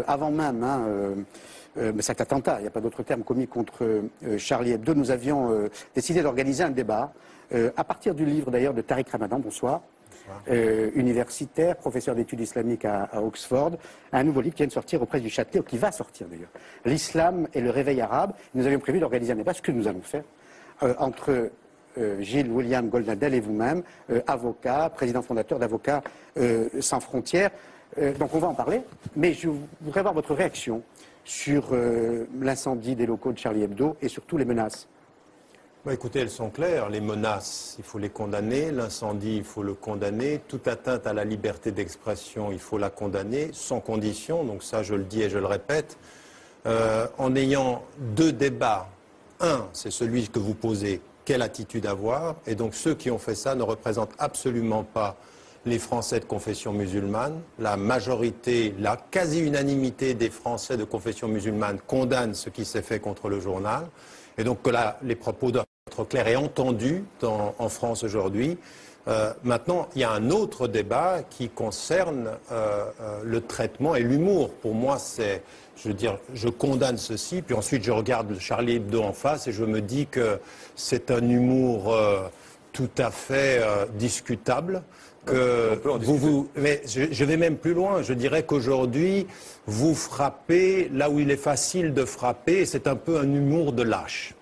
Avant même cet attentat, il n'y a pas d'autre terme, commis contre Charlie Hebdo, nous avions décidé d'organiser un débat à partir du livre d'ailleurs de Tariq Ramadan, bonsoir, universitaire, professeur d'études islamiques à Oxford, un nouveau livre qui vient de sortir aux presses du Châtelet, ou qui va sortir d'ailleurs, L'islam et le réveil arabe. Nous avions prévu d'organiser un débat, ce que nous allons faire, entre Gilles William Goldnadel et vous-même, avocat, président fondateur d'Avocats sans frontières. Donc on va en parler, mais je voudrais avoir votre réaction sur l'incendie des locaux de Charlie Hebdo et surtout les menaces. Bah écoutez, elles sont claires. Les menaces, il faut les condamner. L'incendie, il faut le condamner. Toute atteinte à la liberté d'expression, il faut la condamner, sans condition. Donc ça, je le dis et je le répète. En ayant deux débats. Un, c'est celui que vous posez, quelle attitude avoir. Et donc ceux qui ont fait ça ne représentent absolument pas les Français de confession musulmane. La majorité, la quasi-unanimité des Français de confession musulmane condamnent ce qui s'est fait contre le journal. Et donc que là, les propos doivent être clairs et entendus en France aujourd'hui. Maintenant, il y a un autre débat qui concerne le traitement et l'humour. Pour moi, c'est, je veux dire, je condamne ceci, puis ensuite je regarde Charlie Hebdo en face et je me dis que c'est un humour tout à fait discutable. Mais je vais même plus loin. Je dirais qu'aujourd'hui, vous frappez là où il est facile de frapper. C'est un peu un humour de lâche.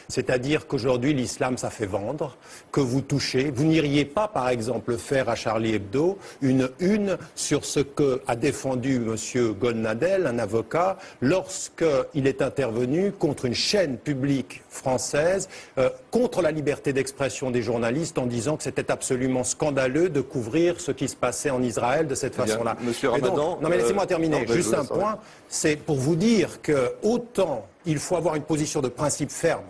C'est-à-dire qu'aujourd'hui, l'islam, ça fait vendre, que vous touchez. Vous n'iriez pas, par exemple, faire à Charlie Hebdo une sur ce qu'a défendu M. Goldnadel, un avocat, lorsqu'il est intervenu contre une chaîne publique française, contre la liberté d'expression des journalistes, en disant que c'était absolument scandaleux de couvrir ce qui se passait en Israël de cette façon-là. Monsieur Ramadan... Non mais laissez-moi terminer. Juste un point, c'est pour vous dire que autant il faut avoir une position de principe ferme,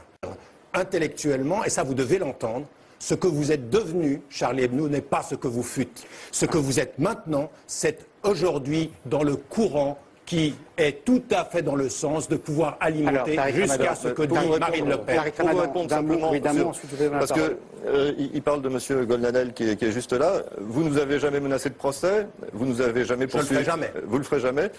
intellectuellement, et ça vous devez l'entendre, ce que vous êtes devenu, Charlie Hebdo, n'est pas ce que vous fûtes. Ce que vous êtes maintenant, c'est aujourd'hui dans le courant qui est tout à fait dans le sens de pouvoir alimenter jusqu'à ce que dit Marine Le Pen. Pour vous répondre simplement, parce qu'il parle de M. Goldnadel qui est juste là. Vous ne nous avez jamais menacé de procès, vous ne nous avez jamais poursuivi. Je le ferai jamais. Vous le ferez jamais.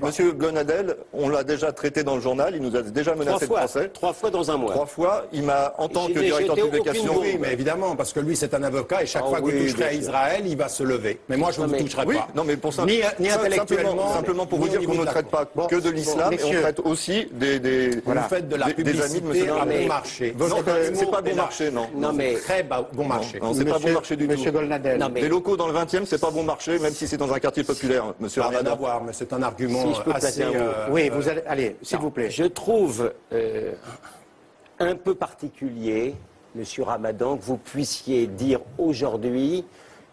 Monsieur Goldnadel, on l'a déjà traité dans le journal, il nous a déjà menacé de procès. 3 fois dans un mois. 3 fois, il m'a, en tant que directeur de publication... Oui, mais évidemment, parce que lui c'est un avocat et chaque fois que vous toucherez à Israël, il va se lever. Mais moi je ne vous toucherai pas. Non, mais pour ça, ni intellectuellement, simplement pour vous dire qu'on ne traite pas que de l'islam, et on traite aussi des vous faites de la publicité à bon marché. Non, c'est pas bon marché, non. Non, mais... Très bon marché. Non, c'est pas bon marché du tout. Monsieur Goldnadel. Les locaux dans le 20e, c'est pas bon marché, même si c'est dans un quartier populaire, monsieur Ramadan. Ramadan. Rien à voir, mais c'est un argument assez... Oui, vous allez... Allez, s'il vous plaît. Je trouve un peu particulier, monsieur Ramadan, que vous puissiez dire aujourd'hui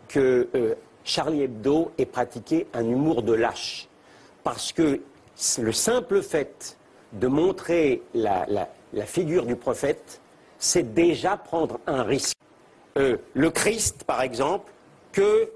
que Charlie Hebdo ait pratiqué un humour de lâche. Parce que le simple fait de montrer la figure du prophète, c'est déjà prendre un risque. Le Christ, par exemple, que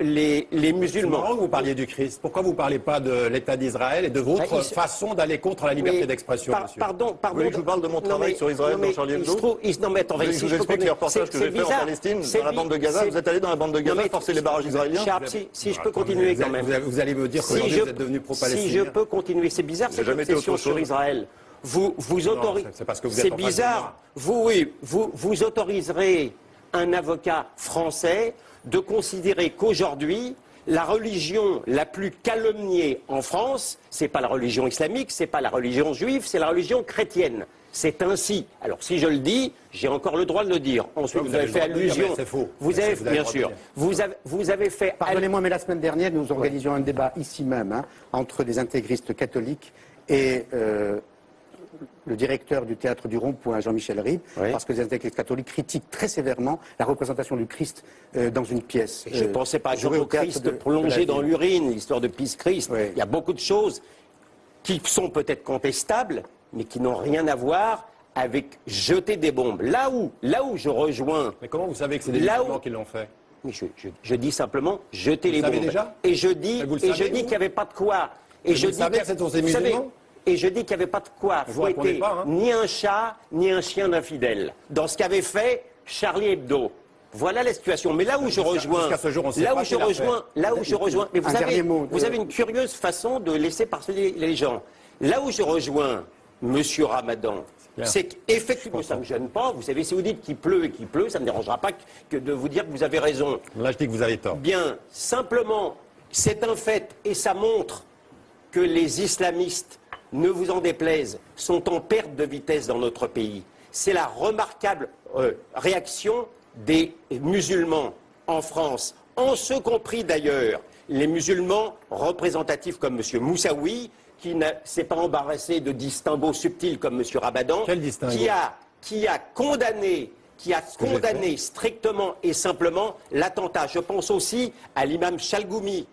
les musulmans... C'est marrant que vous parliez du Christ. Pourquoi vous ne parlez pas de l'État d'Israël et de votre façon d'aller contre la liberté d'expression, monsieur? Pardon. Vous voulez que je vous parle de mon travail sur Israël dans Charlie Hebdo? Non, mais attendez, je vous explique les reportages que j'ai fait en Palestine, dans la bande de Gaza. Vous êtes allé dans la bande de Gaza forcer les barrages israéliens? Si je peux continuer quand même. Vous allez me dire qu'aujourd'hui vous êtes devenu pro-palestinien. Si je peux continuer, c'est bizarre cette obsession sur Israël. Vous autorisez... C'est parce que vous êtes en face de moi. C'est bizarre. Vous autoriserez un avocat français de considérer qu'aujourd'hui, la religion la plus calomniée en France, c'est pas la religion islamique, c'est pas la religion juive, c'est la religion chrétienne. C'est ainsi. Alors si je le dis, j'ai encore le droit de le dire. Ensuite, vous avez fait allusion. C'est faux. Vous avez, bien sûr. Vous avez fait. Pardonnez-moi, mais la semaine dernière, nous organisions un débat ici même entre des intégristes catholiques et le directeur du théâtre du Rond-Point, Jean-Michel Ribes, parce que les intégristes catholiques critiquent très sévèrement la représentation du Christ dans une pièce. Je ne pensais pas au Christ plongé dans l'urine, l'histoire de Pisse-Christ. Il y a beaucoup de choses qui sont peut-être contestables, mais qui n'ont rien à voir avec jeter des bombes. Là où je rejoins... Mais comment vous savez que c'est des musulmans qui l'ont fait? Mais je dis simplement jeter les bombes. Vous le savez déjà? Et je dis qu'il n'y avait pas de quoi. Et je dis que c'est ces musulmans? Et je dis qu'il n'y avait pas de quoi fouetter ni un chat, ni un chien d'infidèle. Dans ce qu'avait fait Charlie Hebdo. Voilà la situation. Mais là où je rejoins, jusqu'à ce jour, on sait pas qui l'a fait. mais vous avez une curieuse façon de laisser parler les gens. Là où je rejoins Monsieur Ramadan, c'est qu'effectivement, ça ne me gêne pas. Vous savez, si vous dites qu'il pleut et qu'il pleut, ça ne me dérangera pas que de vous dire que vous avez raison. Là, je dis que vous avez tort. Bien, simplement, c'est un fait et ça montre que les islamistes, ne vous en déplaise, sont en perte de vitesse dans notre pays. C'est la remarquable réaction des musulmans en France, en ce compris d'ailleurs les musulmans représentatifs comme M. Moussaoui, qui ne s'est pas embarrassé de distinguos subtils comme M. Ramadan, qui a condamné strictement et simplement l'attentat. Je pense aussi à l'imam Chalgoumi,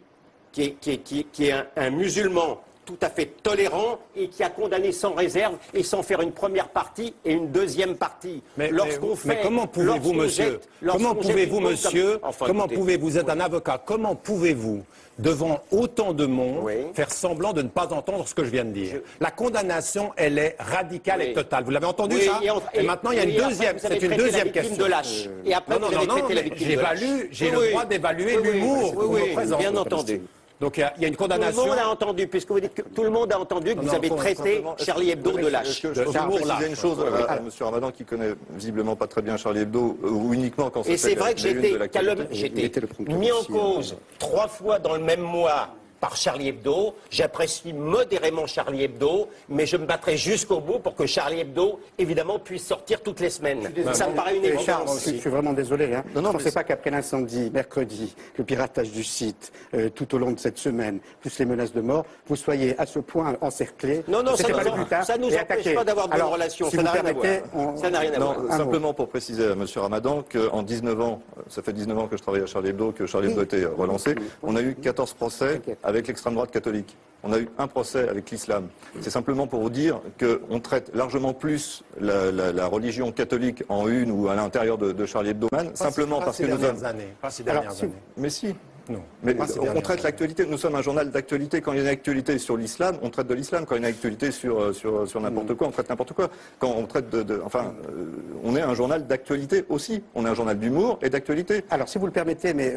qui est un musulman tout à fait tolérant et qui a condamné sans réserve et sans faire une première partie et une deuxième partie. Mais comment pouvez-vous, monsieur, vous êtes un avocat, comment pouvez-vous, devant autant de monde, faire semblant de ne pas entendre ce que je viens de dire? La condamnation, elle est radicale et totale. Vous l'avez entendu, ça? Et maintenant, il y a une deuxième, c'est une deuxième question. De lâche. Et après, vous avez traité la victime de lâche. J'ai le droit d'évaluer l'humour que vous me présentez. Bien entendu. Donc il y a une condamnation. Tout le monde a entendu, puisque vous dites que tout le monde a entendu que vous avez traité Charlie Hebdo de lâche. Je peux préciser une chose à M. Ramadan qui connaît visiblement pas très bien Charlie Hebdo, ou uniquement quand et c'est vrai que j'ai été mis en cause 3 fois dans le même mois par Charlie Hebdo. J'apprécie modérément Charlie Hebdo, mais je me battrai jusqu'au bout pour que Charlie Hebdo, évidemment, puisse sortir toutes les semaines. Ça me paraît une évidence. Je suis vraiment désolé. Hein. Je ne pensais pas qu'après l'incendie, mercredi, le piratage du site, tout au long de cette semaine, plus les menaces de mort, vous soyez à ce point encerclés. Non, ça ne nous empêche pas d'avoir de bonnes relations. Ça n'a rien à voir. Ça n'a rien à voir. Simplement pour préciser à M. Ramadan qu'en 19 ans, ça fait 19 ans que je travaille à Charlie Hebdo, que Charlie Hebdo a été relancé, on a eu 14 procès avec l'extrême droite catholique. On a eu un procès avec l'islam. C'est simplement pour vous dire qu'on traite largement plus la religion catholique en une ou à l'intérieur de Charlie Hebdo, simplement parce que nous sommes... Pas ces dernières années. Mais si. Non. Mais on traite l'actualité. Nous sommes un journal d'actualité. Quand il y a une actualité sur l'islam, on traite de l'islam. Quand il y a une actualité sur n'importe quoi, on traite n'importe quoi. Quand on traite on est un journal d'actualité aussi. On est un journal d'humour et d'actualité. Alors, si vous le permettez, mais...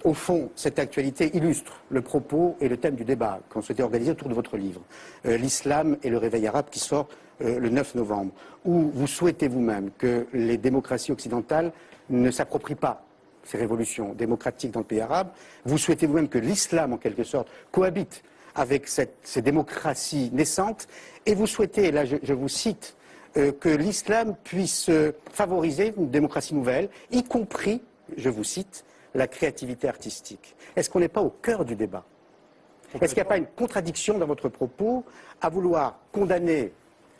Au fond, cette actualité illustre le propos et le thème du débat qu'on souhaitait organiser autour de votre livre, l'islam et le réveil arabe, qui sort le 9 novembre, où vous souhaitez vous-même que les démocraties occidentales ne s'approprient pas ces révolutions démocratiques dans le pays arabe. Vous souhaitez vous-même que l'islam, en quelque sorte, cohabite avec ces démocraties naissantes. Et vous souhaitez, là je vous cite, que l'islam puisse favoriser une démocratie nouvelle, y compris, je vous cite, la créativité artistique. Est-ce qu'on n'est pas au cœur du débat? Est-ce qu'il n'y a pas une contradiction dans votre propos à vouloir condamner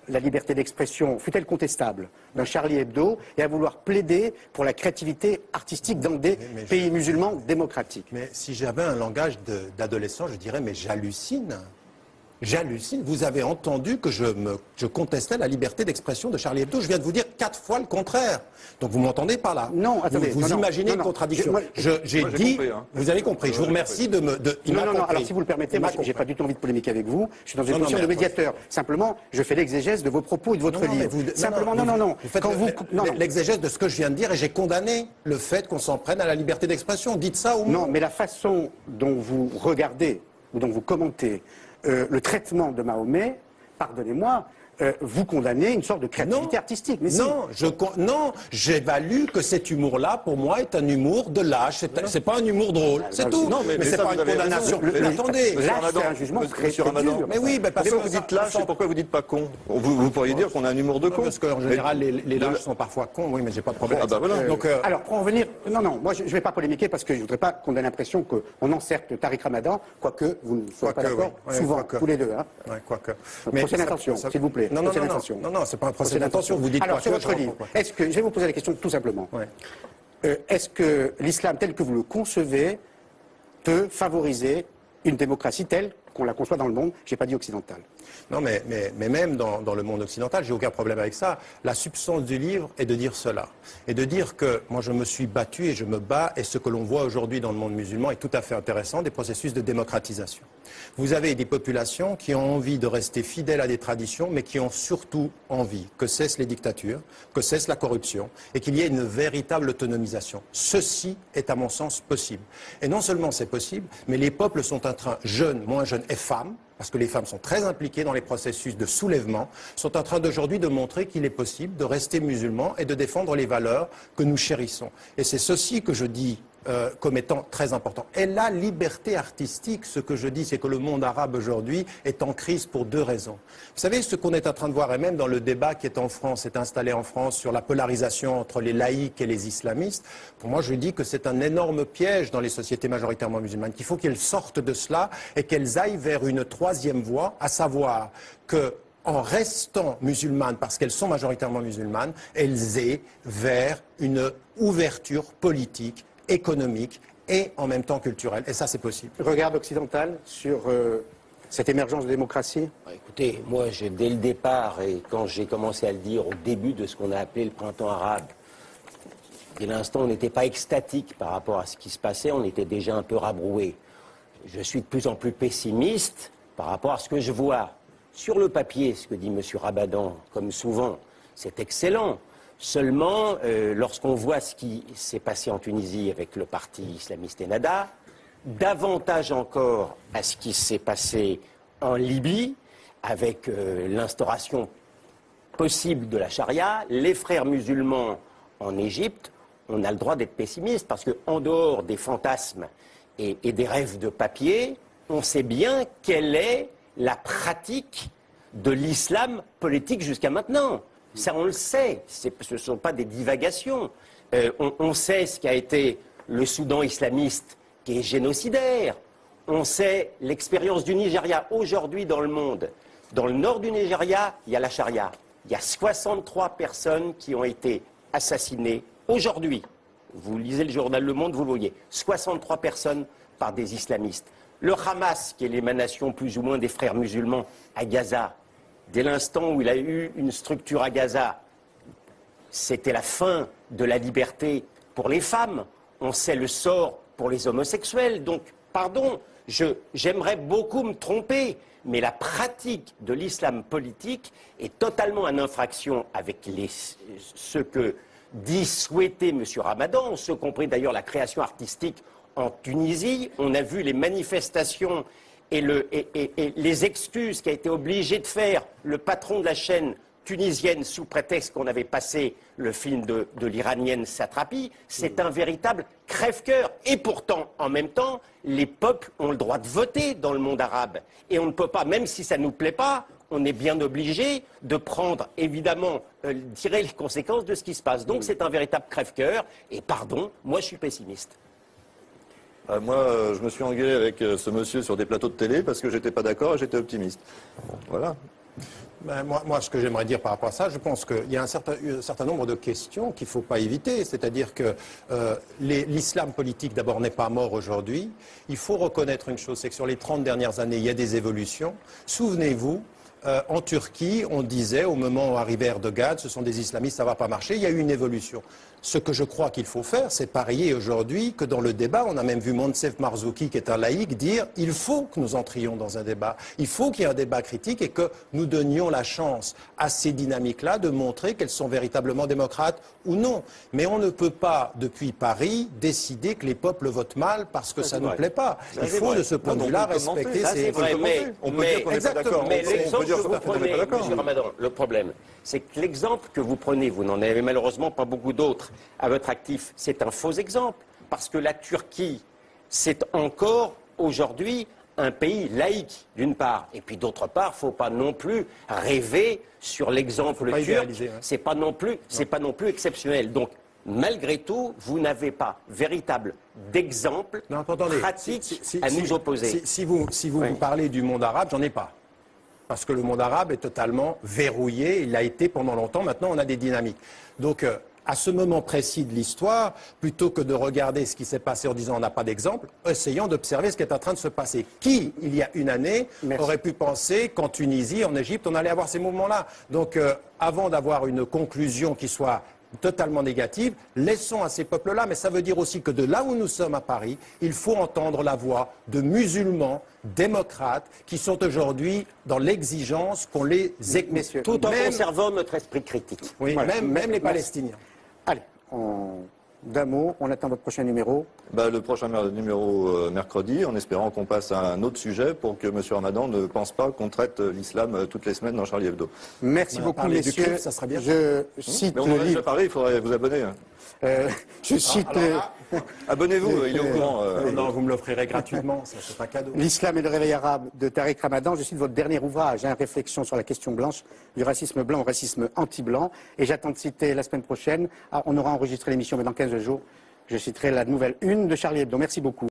la liberté d'expression, fût-elle contestable, d'un Charlie Hebdo, et à vouloir plaider pour la créativité artistique dans des pays musulmans démocratiques? Mais si j'avais un langage d'adolescent, je dirais, mais j'hallucine. J'hallucine. Vous avez entendu que je contestais la liberté d'expression de Charlie Hebdo. Je viens de vous dire 4 fois le contraire. Donc vous m'entendez pas là. Non, attendez. Vous imaginez une contradiction. J'ai dit, compris, hein. Vous avez compris. Je vous remercie de me... Non, alors si vous le permettez, moi j'ai pas du tout envie de polémiquer avec vous. Je suis dans une position de médiateur. Simplement, je fais l'exégèse de vos propos et de votre livre. Simplement, non. Vous faites l'exégèse de ce que je viens de dire et j'ai condamné le fait qu'on s'en prenne à la liberté d'expression. Dites ça au moins. Non, mais la façon dont vous regardez ou dont vous commentez le traitement de Mahomet, pardonnez-moi, vous condamnez une sorte de créativité artistique. Mais non, j'évalue que cet humour-là, pour moi, est un humour de lâche. C'est pas un humour drôle, c'est tout. Non, mais c'est pas une condamnation. Attendez, lâche, c'est un jugement très dur. Mais oui, parce que vous dites lâche, et pourquoi vous dites pas con? Vous pourriez dire qu'on a un humour de con. Parce qu'en général, les lâches sont parfois cons, oui, mais j'ai pas de problème. Donc, alors, pour en venir... Non, moi, je ne vais pas polémiquer parce que je ne voudrais pas qu'on ait l'impression qu'on encercle Tariq Ramadan, quoique vous ne soyez pas d'accord, souvent, tous les deux. Quoique. Prochaine intention, s'il vous plaît. Non, c'est pas un procès d'intention. Vous dites alors, sur votre livre, je vais vous poser la question tout simplement. Est-ce que l'islam tel que vous le concevez peut favoriser une démocratie telle qu'on la conçoit dans le monde, je n'ai pas dit occidentale. Non, mais même dans le monde occidental, j'ai aucun problème avec ça. La substance du livre est de dire cela. Et de dire que moi je me suis battu et je me bats, et ce que l'on voit aujourd'hui dans le monde musulman est tout à fait intéressant, des processus de démocratisation. Vous avez des populations qui ont envie de rester fidèles à des traditions, mais qui ont surtout envie que cessent les dictatures, que cesse la corruption, et qu'il y ait une véritable autonomisation. Ceci est à mon sens possible. Et non seulement c'est possible, mais les peuples sont en train, jeunes, moins jeunes et femmes, parce que les femmes sont très impliquées dans les processus de soulèvement, sont en train d'aujourd'hui de montrer qu'il est possible de rester musulman et de défendre les valeurs que nous chérissons. Et c'est ceci que je dis comme étant très important. Et la liberté artistique, ce que je dis, c'est que le monde arabe aujourd'hui est en crise pour deux raisons. Vous savez, ce qu'on est en train de voir, et même dans le débat qui est en France, est installé en France sur la polarisation entre les laïcs et les islamistes, pour moi, je dis que c'est un énorme piège dans les sociétés majoritairement musulmanes, qu'il faut qu'elles sortent de cela et qu'elles aillent vers une troisième voie, à savoir que en restant musulmanes, parce qu'elles sont majoritairement musulmanes, elles aient vers une ouverture politique, économique et en même temps culturelle. Et ça, c'est possible. Regard occidental sur cette émergence de démocratie? Écoutez, moi, dès le départ, et quand j'ai commencé à le dire au début de ce qu'on a appelé le printemps arabe, dès l'instant, on n'était pas extatique par rapport à ce qui se passait, on était déjà un peu rabroué. Je suis de plus en plus pessimiste par rapport à ce que je vois. Sur le papier, ce que dit M. Ramadan, comme souvent, c'est excellent. Seulement, lorsqu'on voit ce qui s'est passé en Tunisie avec le parti islamiste Ennahda, davantage encore à ce qui s'est passé en Libye, avec l'instauration possible de la charia, les frères musulmans en Égypte, on a le droit d'être pessimiste, parce qu'en dehors des fantasmes et des rêves de papier, on sait bien quelle est la pratique de l'islam politique jusqu'à maintenant. Ça, on le sait, ce ne sont pas des divagations. On sait ce qu'a été le Soudan islamiste, qui est génocidaire. On sait l'expérience du Nigeria aujourd'hui dans le monde. Dans le nord du Nigeria, il y a la charia. Il y a 63 personnes qui ont été assassinées aujourd'hui. Vous lisez le journal Le Monde, vous le voyez. 63 personnes par des islamistes. Le Hamas, qui est l'émanation plus ou moins des frères musulmans à Gaza, dès l'instant où il a eu une structure à Gaza, c'était la fin de la liberté pour les femmes. On sait le sort pour les homosexuels. Donc, pardon, j'aimerais beaucoup me tromper, mais la pratique de l'islam politique est totalement en infraction avec ce que dit souhaiter M. Ramadan, ce compris d'ailleurs la création artistique en Tunisie. On a vu les manifestations et les excuses qu'a été obligé de faire le patron de la chaîne tunisienne sous prétexte qu'on avait passé le film de l'iranienne Satrapi. C'est un véritable crève-cœur. Et pourtant, en même temps, les peuples ont le droit de voter dans le monde arabe. Et on ne peut pas, même si ça ne nous plaît pas, on est bien obligé de prendre, évidemment, tirer les conséquences de ce qui se passe. Donc c'est un véritable crève-cœur. Et pardon, moi je suis pessimiste. Moi, je me suis engueulé avec ce monsieur sur des plateaux de télé parce que j'étais pas d'accord et j'étais optimiste. Bon, voilà. Ben, moi, ce que j'aimerais dire par rapport à ça, je pense qu'il y a un certain nombre de questions qu'il ne faut pas éviter. C'est-à-dire que l'islam politique, d'abord, n'est pas mort aujourd'hui. Il faut reconnaître une chose, c'est que sur les 30 dernières années, il y a des évolutions. Souvenez-vous, en Turquie, on disait, au moment où arrivait Erdogan, ce sont des islamistes, ça ne va pas marcher. Il y a eu une évolution. Ce que je crois qu'il faut faire, c'est parier aujourd'hui que dans le débat, on a même vu Moncef Marzouki, qui est un laïc, dire « il faut que nous entrions dans un débat, il faut qu'il y ait un débat critique et que nous donnions la chance à ces dynamiques-là de montrer qu'elles sont véritablement démocrates ou non. Mais on ne peut pas, depuis Paris, décider que les peuples votent mal parce que ça ne nous plaît pas. Il faut, de ce point de vue-là, respecter ces... On peut dire qu'on n'est pas d'accord. Mais l'exemple que vous prenez, M. Ramadan, le problème, c'est que l'exemple que vous prenez, vous n'en avez malheureusement pas beaucoup d'autres à votre actif, c'est un faux exemple. Parce que la Turquie, c'est encore aujourd'hui un pays laïque, d'une part. Et puis d'autre part, il ne faut pas non plus rêver sur l'exemple turc. C'est pas non plus exceptionnel. Donc, malgré tout, vous n'avez pas véritable d'exemple pratique à nous opposer. Si vous parlez du monde arabe, j'en ai pas. Parce que le monde arabe est totalement verrouillé, il l'a été pendant longtemps, maintenant on a des dynamiques. Donc à ce moment précis de l'histoire, plutôt que de regarder ce qui s'est passé en disant on n'a pas d'exemple, essayons d'observer ce qui est en train de se passer. Qui, il y a une année, aurait pu penser qu'en Tunisie, en Égypte, on allait avoir ces mouvements-là? Donc, avant d'avoir une conclusion qui soit totalement négative, laissons à ces peuples-là. Mais ça veut dire aussi que de là où nous sommes à Paris, il faut entendre la voix de musulmans démocrates qui sont aujourd'hui dans l'exigence qu'on les écoute. Tout en conservant notre esprit critique. Oui, voilà. même les Palestiniens. Allez, d'un mot, on attend votre prochain numéro. Le prochain numéro mercredi, en espérant qu'on passe à un autre sujet pour que M. Ramadan ne pense pas qu'on traite l'islam toutes les semaines dans Charlie Hebdo. Merci beaucoup, messieurs. Culte, ça serait bien. Je cite Mais on en a déjà parlé, il faudrait vous abonner. Je cite... Abonnez-vous, il est au courant. Non, vous me l'offrirez gratuitement, c'est un cadeau. L'islam et le réveil arabe de Tariq Ramadan. Je cite votre dernier ouvrage, Réflexion sur la question blanche, du racisme blanc au racisme anti-blanc. Et j'attends de citer la semaine prochaine. On aura enregistré l'émission, mais dans 15 jours, je citerai la nouvelle une de Charlie Hebdo. Merci beaucoup.